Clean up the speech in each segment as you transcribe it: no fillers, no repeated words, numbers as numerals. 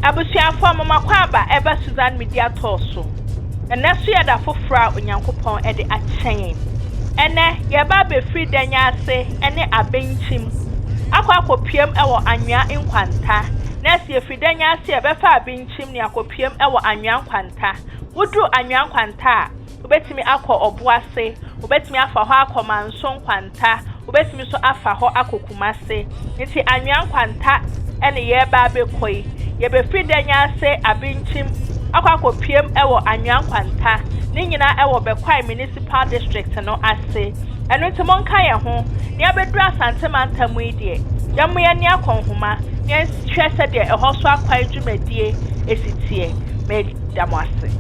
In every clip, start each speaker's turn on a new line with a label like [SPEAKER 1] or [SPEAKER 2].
[SPEAKER 1] Abusuafo mama kwaba eba Susan Media Toso. Enesu ya da fofra Onyankopon ede akyɛn. Ene yeba be free danya ase ene abenchim. Akwa akopiem ewo anwea nkwanta. Nesi ye free danya ase ebefa abenchim ne akopiem ewo anwea nkwanta. Wudu anwea nkwanta ubetimi akọ obuase, ubetimi afa ho akọmanso nkwanta, ubetimi so afa ho akokumase. Nti anwea nkwanta ene yeba be koi. Yebe free danya ase abenchim akwa akopiem ewo anwea nkwanta. Ni nyina ewo Bekwai Municipal District no ase. Eno nti monka ye ho. Ni abedu Asante Mantamu idie. Yamu ye ni akonhoma. Ni hwese de eho so akwai dwumadie esitie. Me damwase.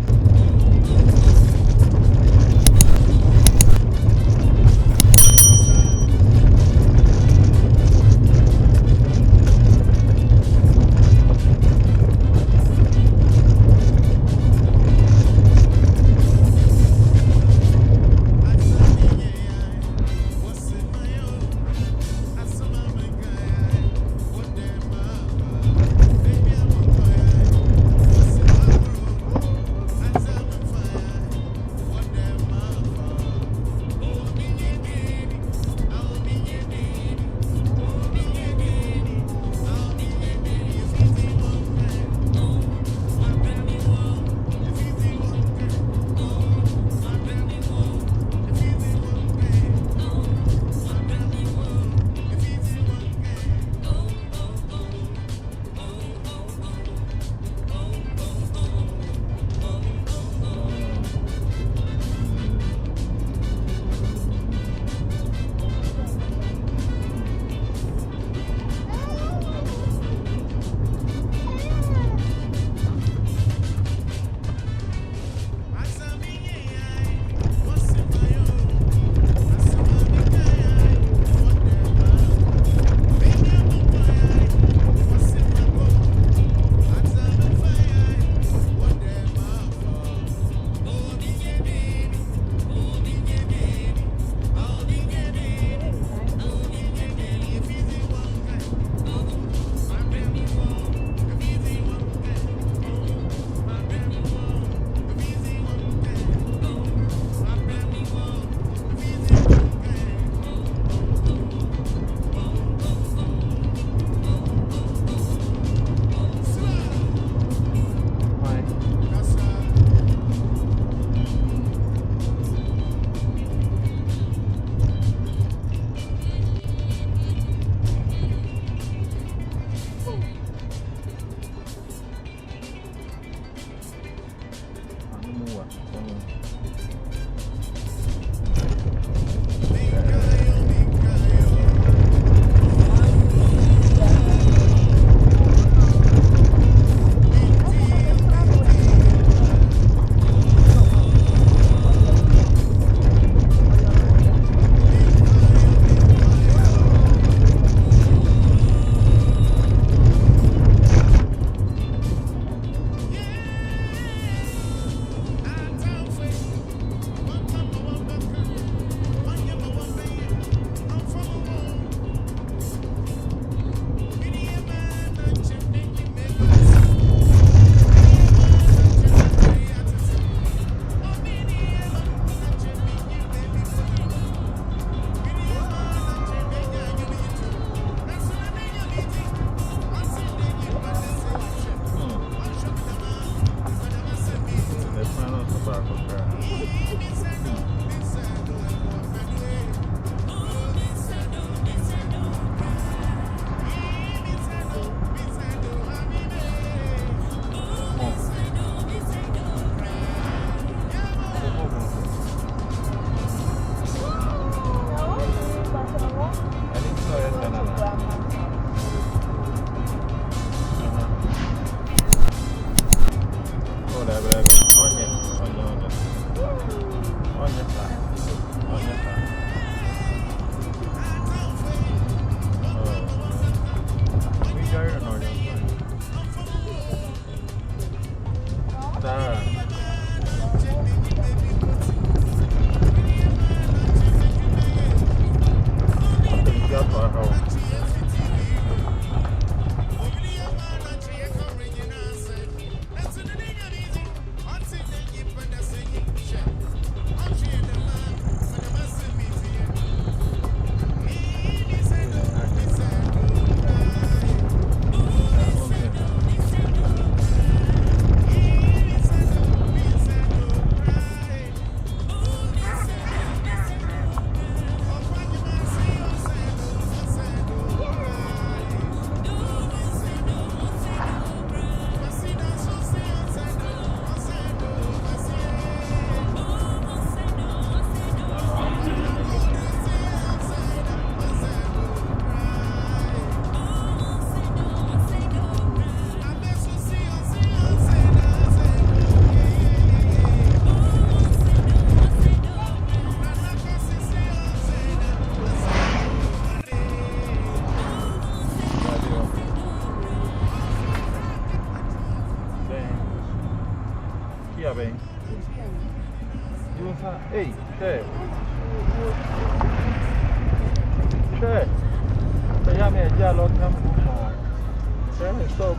[SPEAKER 2] Sure. Sure. The young man, yeah, long time. Sure, so.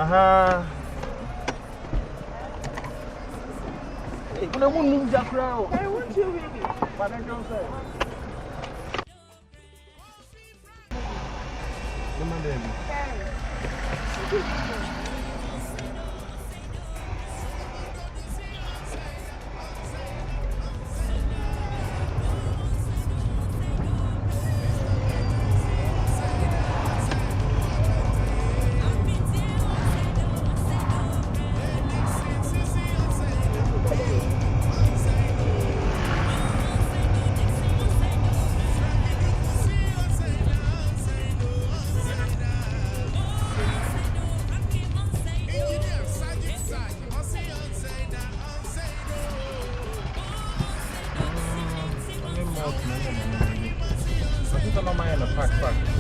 [SPEAKER 2] Hey, I want to Jack Crow. I want you, baby. But I don't say. Come on, baby. I think I'm on my end of pack.